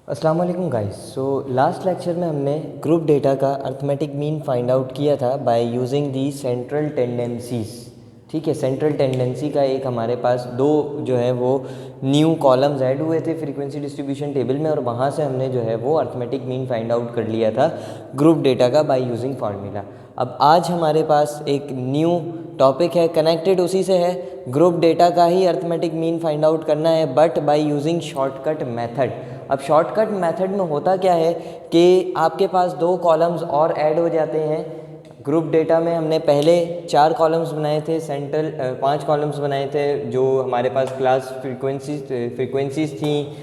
अस्सलाम वालेकुम guys. So last lecture में हमने ग्रुप डेटा का अर्थमेटिक मीन फाइंड आउट किया था by using the central tendencies. ठीक है, सेंट्रल टेंडेंसी का एक हमारे पास दो जो है वो न्यू कॉलम्स ऐड हुए थे फ्रीक्वेंसी डिस्ट्रीब्यूशन टेबल में, और वहाँ से हमने जो है वो अर्थमेटिक मीन फाइंड आउट कर लिया था ग्रुप डेटा का बाय यूजिंग फार्मूला। अब आज हमारे पास एक न्यू टॉपिक है, कनेक्टेड उसी से है, ग्रुप डेटा का ही अर्थमेटिक मीन फाइंड आउट करना है but by using shortcut method. अब शॉर्टकट मेथड में होता क्या है कि आपके पास दो कॉलम्स और ऐड हो जाते हैं। ग्रुप डेटा में हमने पहले 4 कॉलम्स बनाए थे, सेंट्रल 5 कॉलम्स बनाए थे जो हमारे पास क्लास फ्रीक्वेंसीज थी,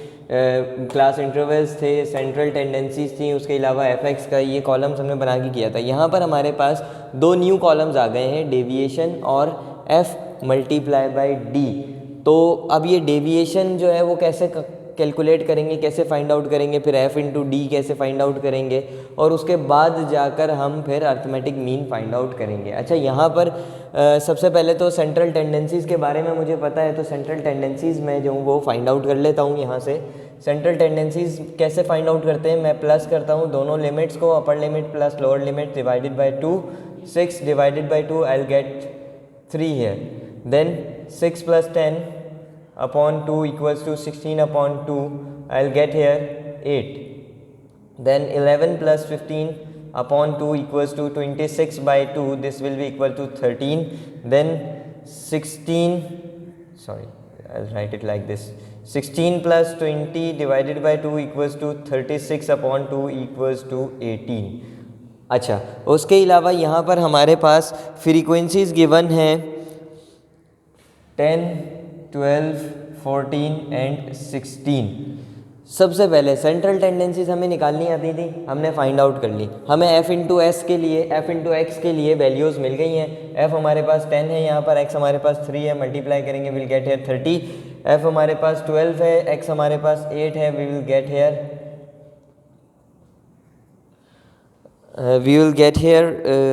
क्लास इंटरवल्स थे, सेंट्रल टेंडेंसीज थी, उसके अलावा एफएक्स का ये कॉलम्स हमने बना के किया था। यहाँ पर हमारे पास दो न्यू कॉलम्स आ गए हैं, डेविएशन और एफ मल्टीप्लाई बाय डी। तो अब ये डेविएशन जो है वो कैसे कैलकुलेट करेंगे, कैसे फाइंड आउट करेंगे, फिर एफ इंटू डी कैसे फाइंड आउट करेंगे, और उसके बाद जाकर हम फिर अर्थमेटिक मीन फाइंड आउट करेंगे। अच्छा, यहाँ पर सबसे पहले तो सेंट्रल टेंडेंसीज़ के बारे में मुझे पता है, तो सेंट्रल टेंडेंसीज़ मैं जो हूँ वो फाइंड आउट कर लेता हूँ। यहाँ से सेंट्रल टेंडेंसीज़ कैसे फाइंड आउट करते हैं, मैं प्लस करता हूँ दोनों लिमिट्स को, upper limit plus lower limit divided by 2, 6 divided by 2 I will get 3 here, then 6 plus 10 upon 2 equals to 16 upon 2, I'll get here 8. Then 11 plus 15 upon 2 equals to 26 by 2, this will be equal to 13. Then 16, sorry, I'll write it like this, 16 plus 20 divided by 2 equals to 36 upon 2 equals to 18. अच्छा, उसके अलावा यहाँ पर हमारे पास frequencies given हैं 10, 12, 14 and 16। सबसे पहले central tendencies हमें निकालनी आती थी, हमने फाइंड आउट कर ली। हमें एफ इंटू एस के लिए, एफ इंटू एक्स के लिए वैल्यूज़ मिल गई हैं। एफ हमारे पास 10 है, यहाँ पर एक्स हमारे पास 3 है, मल्टीप्लाई करेंगे विल गेट हेयर 30। एफ हमारे पास 12 है, एक्स हमारे पास 8 है, we will get here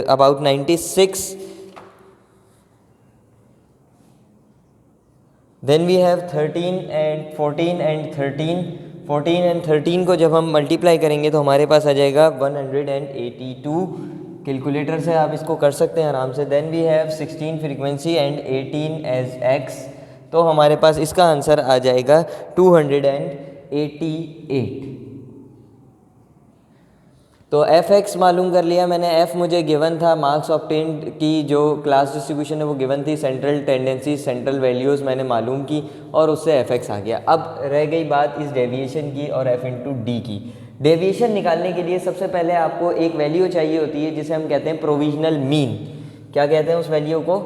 about 96. Then we have 13 and 14 and 13. 14 and 13 को जब हम मल्टीप्लाई करेंगे तो हमारे पास आ जाएगा 182। कैलकुलेटर से आप इसको कर सकते हैं आराम से। Then we have 16 frequency and 18 as x, तो हमारे पास इसका आंसर आ जाएगा 288। तो एफ एक्स मालूम कर लिया मैंने, एफ मुझे गिवन था, मार्क्स ऑब्टेन्ड की जो क्लास डिस्ट्रीब्यूशन है वो गिवन थी, सेंट्रल टेंडेंसी सेंट्रल वैल्यूज़ मैंने मालूम की और उससे एफ एक्स आ गया। अब रह गई बात इस डेविएशन की और एफ इंटू डी की। डेविएशन निकालने के लिए सबसे पहले आपको एक वैल्यू चाहिए होती है जिसे हम कहते हैं प्रोविजनल मीन। क्या कहते हैं उस वैल्यू को?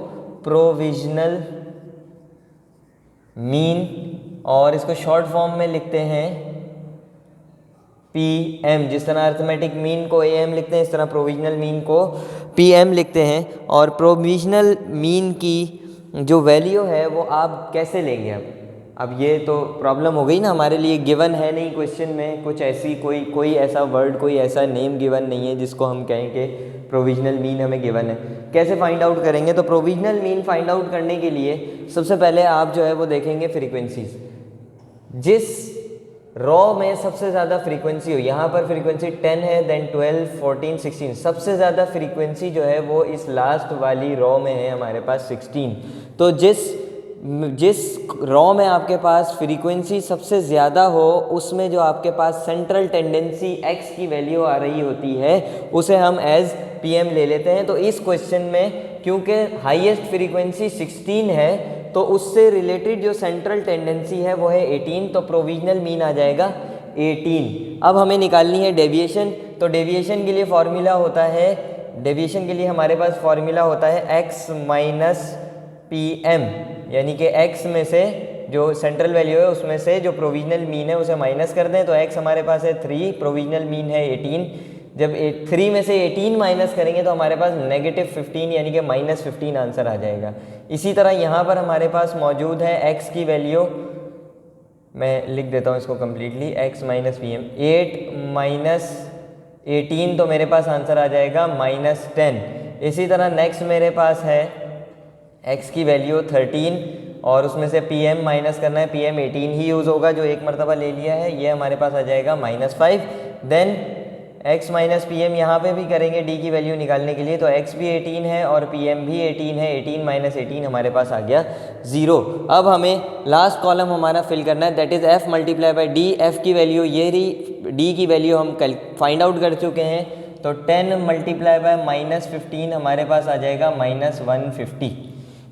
प्रोविजनल मीन, और इसको शॉर्ट फॉर्म में लिखते हैं पी एम। जिस तरह अर्थमेटिक मीन को ए एम लिखते हैं, इस तरह प्रोविजनल मीन को पी एम लिखते हैं। और प्रोविजनल मीन की जो वैल्यू है वो आप कैसे लेंगे? अब ये तो प्रॉब्लम हो गई ना हमारे लिए, गिवन है नहीं क्वेश्चन में कुछ ऐसी कोई ऐसा वर्ड, कोई ऐसा नेम गिवन नहीं है जिसको हम कहें कि प्रोविजनल मीन हमें गिवन है। कैसे फाइंड आउट करेंगे? तो प्रोविजनल मीन फाइंड आउट करने के लिए सबसे पहले आप जो है वो देखेंगे फ्रीक्वेंसीज। जिस रॉ में सबसे ज़्यादा फ्रीक्वेंसी हो, यहाँ पर फ्रीक्वेंसी 10 है, देन 12, 14, 16, सबसे ज़्यादा फ्रीक्वेंसी जो है वो इस लास्ट वाली रॉ में है हमारे पास 16। तो जिस रॉ में आपके पास फ्रीक्वेंसी सबसे ज़्यादा हो उसमें जो आपके पास सेंट्रल टेंडेंसी x की वैल्यू आ रही होती है उसे हम एज pm ले लेते हैं। तो इस क्वेश्चन में क्योंकि हाईएस्ट फ्रीक्वेंसी 16 है तो उससे रिलेटेड जो सेंट्रल टेंडेंसी है वो है 18, तो प्रोविजनल मीन आ जाएगा 18। अब हमें निकालनी है डेविएशन। तो डेविएशन के लिए फॉर्मूला होता है, डेविएशन के लिए हमारे पास फॉर्मूला होता है x माइनस पी एम, यानी कि x में से जो सेंट्रल वैल्यू है उसमें से जो प्रोविजनल मीन है उसे माइनस कर दें। तो x हमारे पास है 3, प्रोविजनल मीन है 18। जब 3 में से 18 माइनस करेंगे तो हमारे पास -15 यानी कि -15 आंसर आ जाएगा। इसी तरह यहाँ पर हमारे पास मौजूद है x की वैल्यू, मैं लिख देता हूँ इसको completely, x minus P M, 8 minus 18 तो मेरे पास आंसर आ जाएगा -10। इसी तरह नेक्स्ट मेरे पास है x की वैल्यू 13 और उसमें से PM माइनस करना है, PM 18 ही यूज़ होगा जो एक मरतबा ले लिया है, ये हमारे पास आ जाएगा -5। Then x minus P M यहाँ पर भी करेंगे d की वैल्यू निकालने के लिए, तो x भी 18 है और PM भी 18 है, 18 माइनस 18 हमारे पास आ गया 0। अब हमें लास्ट कॉलम हमारा फिल करना है, that is f multiply by d। f की वैल्यू ये रही, d की वैल्यू हम फाइंड आउट कर चुके हैं, तो 10 मल्टीप्लाई बाय -15 हमारे पास आ जाएगा -150।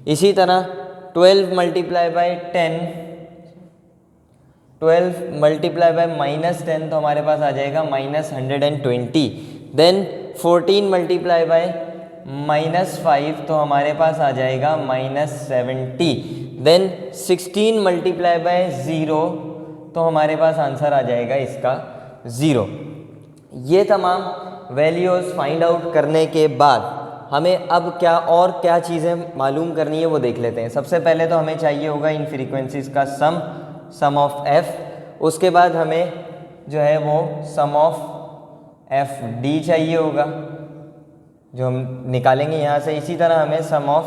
इसी तरह 12 मल्टीप्लाई बाय 10, 12 मल्टीप्लाई बाय -10 तो हमारे पास आ जाएगा -120। देन 14 मल्टीप्लाई बाय -5 तो हमारे पास आ जाएगा -70। देन 16 मल्टीप्लाई बाय 0 तो हमारे पास आंसर आ जाएगा इसका 0। ये तमाम वैल्यूज़ फाइंड आउट करने के बाद हमें अब क्या चीज़ें मालूम करनी है वो देख लेते हैं। सबसे पहले तो हमें चाहिए होगा इन फ्रीक्वेंसीज़ का सम ऑफ f, उसके बाद हमें जो है वो सम ऑफ FD चाहिए होगा जो हम निकालेंगे यहाँ से। इसी तरह हमें सम ऑफ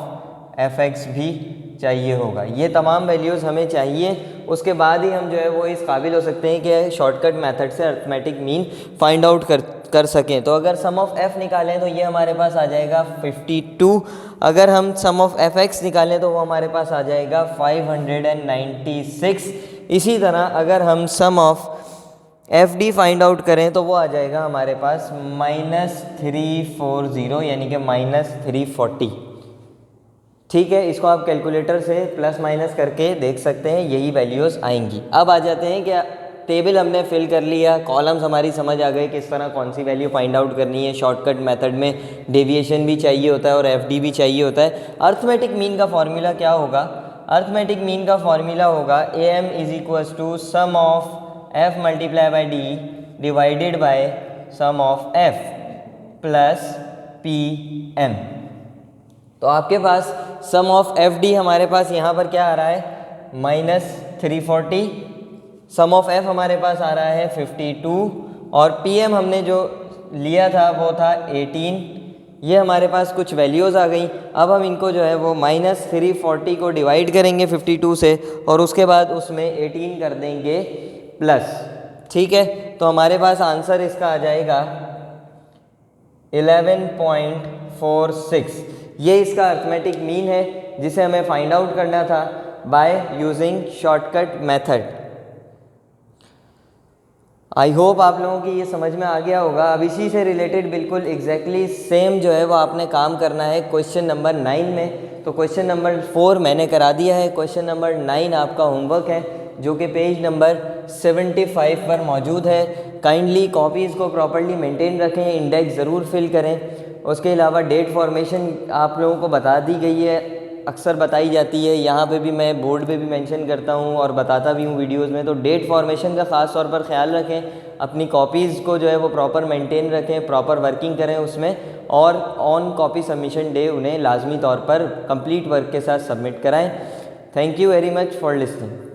FX भी चाहिए होगा। ये तमाम वैल्यूज़ हमें चाहिए, उसके बाद ही हम जो है वो इस काबिल हो सकते हैं कि शॉर्टकट मेथड से अरिथमेटिक मीन फाइंड आउट कर सकें। तो अगर सम ऑफ f निकालें तो ये हमारे पास आ जाएगा 52। अगर हम सम ऑफ fx निकालें तो वो हमारे पास आ जाएगा 596। इसी तरह अगर हम सम ऑफ FD फाइंड आउट करें तो वो आ जाएगा हमारे पास -340 यानी कि -340। ठीक है, इसको आप कैलकुलेटर से प्लस माइनस करके देख सकते हैं, यही वैल्यूज़ आएंगी। अब आ जाते हैं कि टेबल हमने फिल कर लिया, कॉलम्स हमारी समझ आ गए किस तरह कौन सी वैल्यू फाइंड आउट करनी है। शॉर्टकट मेथड में डेविएशन भी चाहिए होता है और FD भी चाहिए होता है। अरिथमेटिक मीन का फॉर्मूला क्या होगा? अरिथमेटिक मीन का फॉर्मूला होगा AM = sum of f multiply by d divided by sum of f plus PM। तो आपके पास सम ऑफ FD हमारे पास यहाँ पर क्या आ रहा है -340, सम ऑफ f हमारे पास आ रहा है 52 और PM हमने जो लिया था वो था 18। ये हमारे पास कुछ वैल्यूज़ आ गई। अब हम इनको जो है वो -340 को डिवाइड करेंगे 52 से और उसके बाद उसमें 18 कर देंगे प्लस। ठीक है, तो हमारे पास आंसर इसका आ जाएगा 11.46। ये इसका अरिथमेटिक मीन है जिसे हमें फाइंड आउट करना था by using shortcut method. I hope आप लोगों की ये समझ में आ गया होगा। अब इसी से रिलेटेड बिल्कुल एग्जैक्टली सेम जो है वो आपने काम करना है क्वेश्चन नंबर 9 में। तो क्वेश्चन नंबर 4 मैंने करा दिया है, क्वेश्चन नंबर 9 आपका होमवर्क है जो कि पेज नंबर 75 पर मौजूद है। काइंडली कॉपीज़ को प्रॉपर्ली मेंटेन रखें, इंडेक्स ज़रूर फिल करें। उसके अलावा डेट फॉर्मेशन आप लोगों को बता दी गई है, अक्सर बताई जाती है, यहाँ पे भी मैं बोर्ड पे भी मेंशन करता हूँ और बताता भी हूँ वीडियोस में। तो डेट फॉर्मेशन का ख़ास तौर पर ख्याल रखें, अपनी कॉपीज़ को जो है वो प्रॉपर मेंटेन रखें, प्रॉपर वर्किंग करें उसमें, और ऑन कॉपी सबमिशन डे उन्हें लाजमी तौर पर कंप्लीट वर्क के साथ सबमिट कराएं। Thank you very much for listening.